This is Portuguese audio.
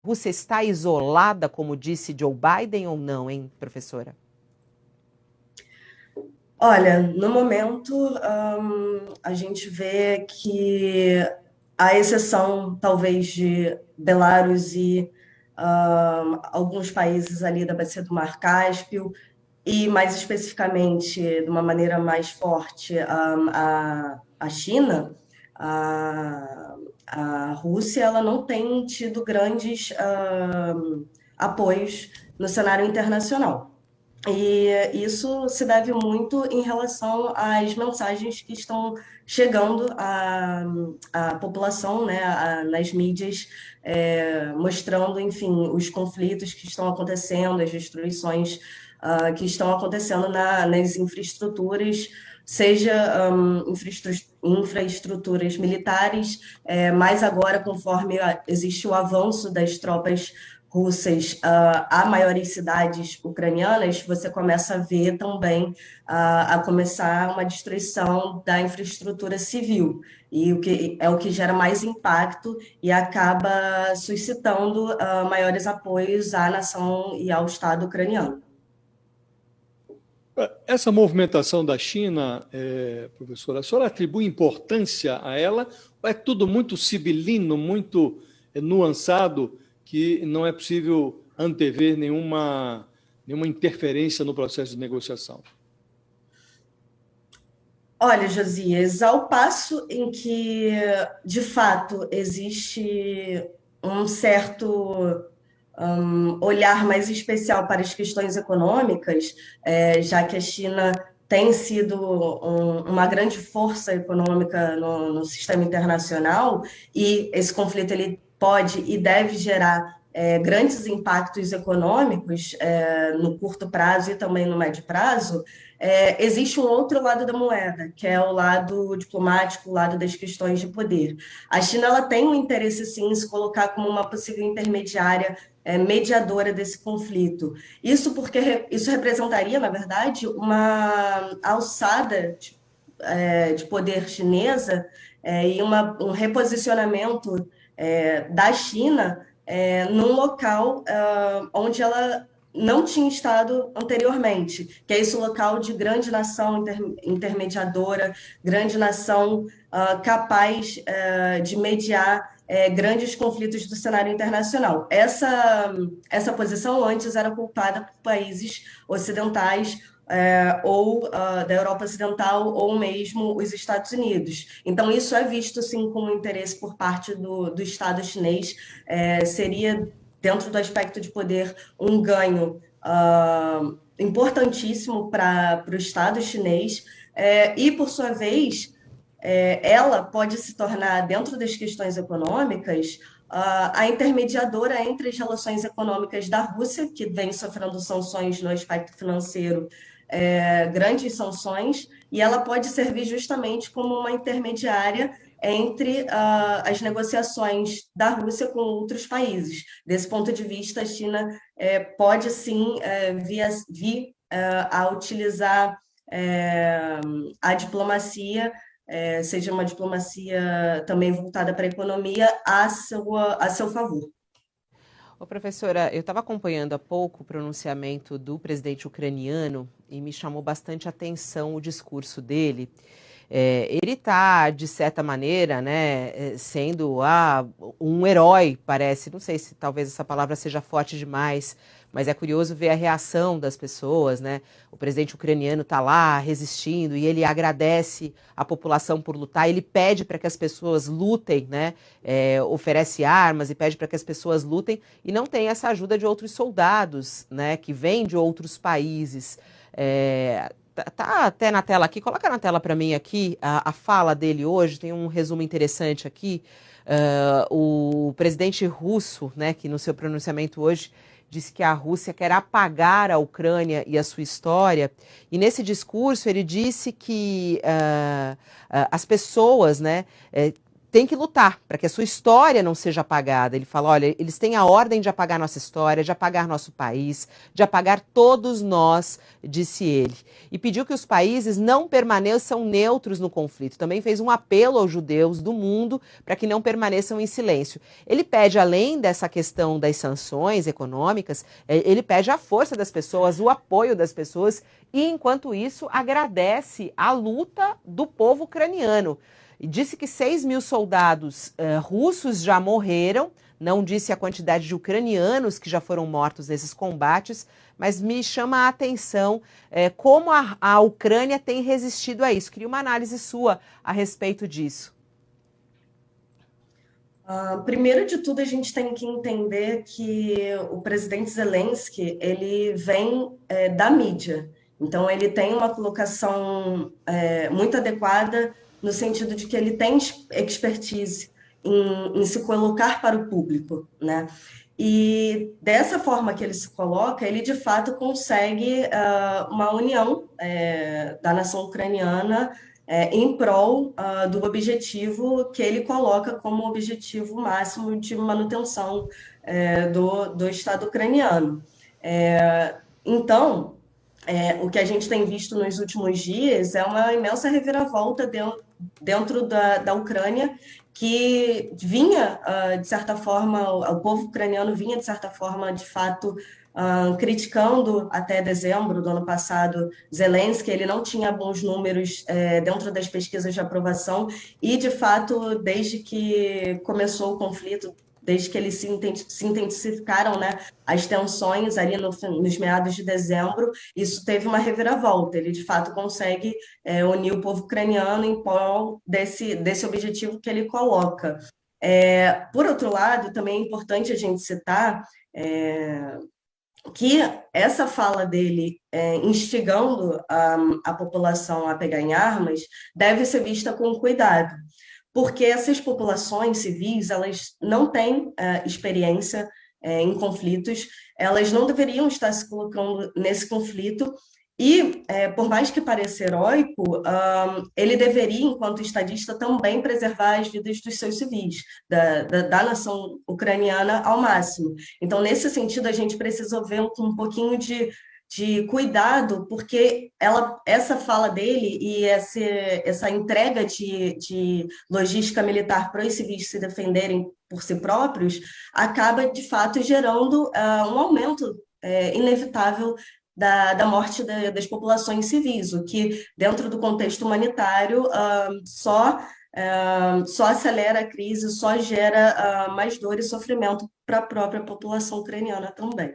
Rússia está isolada, como disse Joe Biden, ou não, hein, professora? Olha, no momento, a gente vê que, à exceção, talvez, de Belarus e alguns países ali da Bacia do Mar Cáspio, e mais especificamente, de uma maneira mais forte, a China, a, a Rússia, ela não tem tido grandes apoios no cenário internacional. E isso se deve muito em relação às mensagens que estão chegando à população, né, nas mídias, mostrando, enfim, os conflitos que estão acontecendo, as destruições que estão acontecendo nas infraestruturas, seja infraestruturas militares, mas agora, conforme existe o avanço das tropas russas a maiores cidades ucranianas, você começa a ver também a começar uma destruição da infraestrutura civil, e o que gera mais impacto e acaba suscitando maiores apoios à nação e ao Estado ucraniano. Essa movimentação da China, professora, a senhora atribui importância a ela ou é tudo muito sibilino, muito nuançado, que não é possível antever nenhuma interferência no processo de negociação? Olha, Josias, ao passo em que, de fato, existe um certo olhar mais especial para as questões econômicas, já que a China tem sido uma grande força econômica no sistema internacional, e esse conflito ele pode e deve gerar grandes impactos econômicos no curto prazo e também no médio prazo. Existe um outro lado da moeda, que é o lado diplomático, o lado das questões de poder. A China ela tem um interesse, sim, em se colocar como uma possível intermediária, mediadora desse conflito. Isso porque isso representaria, na verdade, uma alçada de poder chinesa e um reposicionamento da China num local onde ela não tinha estado anteriormente, que é esse local de grande nação intermediadora, grande nação capaz de mediar grandes conflitos do cenário internacional. Essa posição antes era ocupada por países ocidentais, ou da Europa Ocidental, ou mesmo os Estados Unidos. Então, isso é visto, sim, como interesse por parte do Estado chinês. Seria, dentro do aspecto de poder, um ganho importantíssimo para o Estado chinês, e, por sua vez, ela pode se tornar, dentro das questões econômicas, a intermediadora entre as relações econômicas da Rússia, que vem sofrendo sanções no aspecto financeiro, grandes sanções, e ela pode servir justamente como uma intermediária entre as negociações da Rússia com outros países. Desse ponto de vista, a China pode sim vir a utilizar a diplomacia, seja uma diplomacia também voltada para a economia, a seu favor. Ô, professora, eu estava acompanhando há pouco o pronunciamento do presidente ucraniano e me chamou bastante atenção o discurso dele. Ele está, de certa maneira, né, sendo um herói, parece. Não sei se talvez essa palavra seja forte demais, mas é curioso ver a reação das pessoas, né? O presidente ucraniano está lá resistindo e ele agradece a população por lutar. Ele pede para que as pessoas lutem, né? Oferece armas e pede para que as pessoas lutem, e não tem essa ajuda de outros soldados, né, que vêm de outros países. Tá até na tela aqui, coloca na tela para mim aqui a fala dele hoje, tem um resumo interessante aqui. O presidente russo, né, que no seu pronunciamento hoje disse que a Rússia quer apagar a Ucrânia e a sua história, e nesse discurso ele disse que as pessoas, né, tem que lutar para que a sua história não seja apagada. Ele fala, olha, eles têm a ordem de apagar nossa história, de apagar nosso país, de apagar todos nós, disse ele. E pediu que os países não permaneçam neutros no conflito. Também fez um apelo aos judeus do mundo para que não permaneçam em silêncio. Ele pede, além dessa questão das sanções econômicas, ele pede a força das pessoas, o apoio das pessoas e, enquanto isso, agradece a luta do povo ucraniano. E disse que 6 mil soldados russos já morreram, não disse a quantidade de ucranianos que já foram mortos nesses combates, mas me chama a atenção como a Ucrânia tem resistido a isso. Queria uma análise sua a respeito disso. Primeiro de tudo, a gente tem que entender que o presidente Zelensky, ele vem da mídia. Então, ele tem uma colocação muito adequada no sentido de que ele tem expertise em se colocar para o público, né? E dessa forma que ele se coloca, ele de fato consegue uma união da nação ucraniana em prol do objetivo que ele coloca como objetivo máximo de manutenção do Estado ucraniano. Então, o que a gente tem visto nos últimos dias é uma imensa reviravolta dentro da Ucrânia, que vinha, de certa forma, o povo ucraniano vinha, de certa forma, de fato, criticando até dezembro do ano passado Zelensky. Ele não tinha bons números dentro das pesquisas de aprovação e, de fato, desde que começou o conflito, desde que eles se intensificaram, né, as tensões ali nos meados de dezembro, isso teve uma reviravolta. Ele, de fato, consegue unir o povo ucraniano em prol desse objetivo que ele coloca. Por outro lado, também é importante a gente citar que essa fala dele instigando a população a pegar em armas deve ser vista com cuidado, porque essas populações civis, elas não têm experiência em conflitos, elas não deveriam estar se colocando nesse conflito, e, por mais que pareça heróico, ele deveria, enquanto estadista, também preservar as vidas dos seus civis, da nação ucraniana ao máximo. Então, nesse sentido, a gente precisa ver um pouquinho de cuidado, porque essa fala dele e essa entrega de logística militar para os civis se defenderem por si próprios acaba, de fato, gerando um aumento inevitável da morte das populações civis, o que, dentro do contexto humanitário, só acelera a crise, só gera mais dor e sofrimento para a própria população ucraniana também.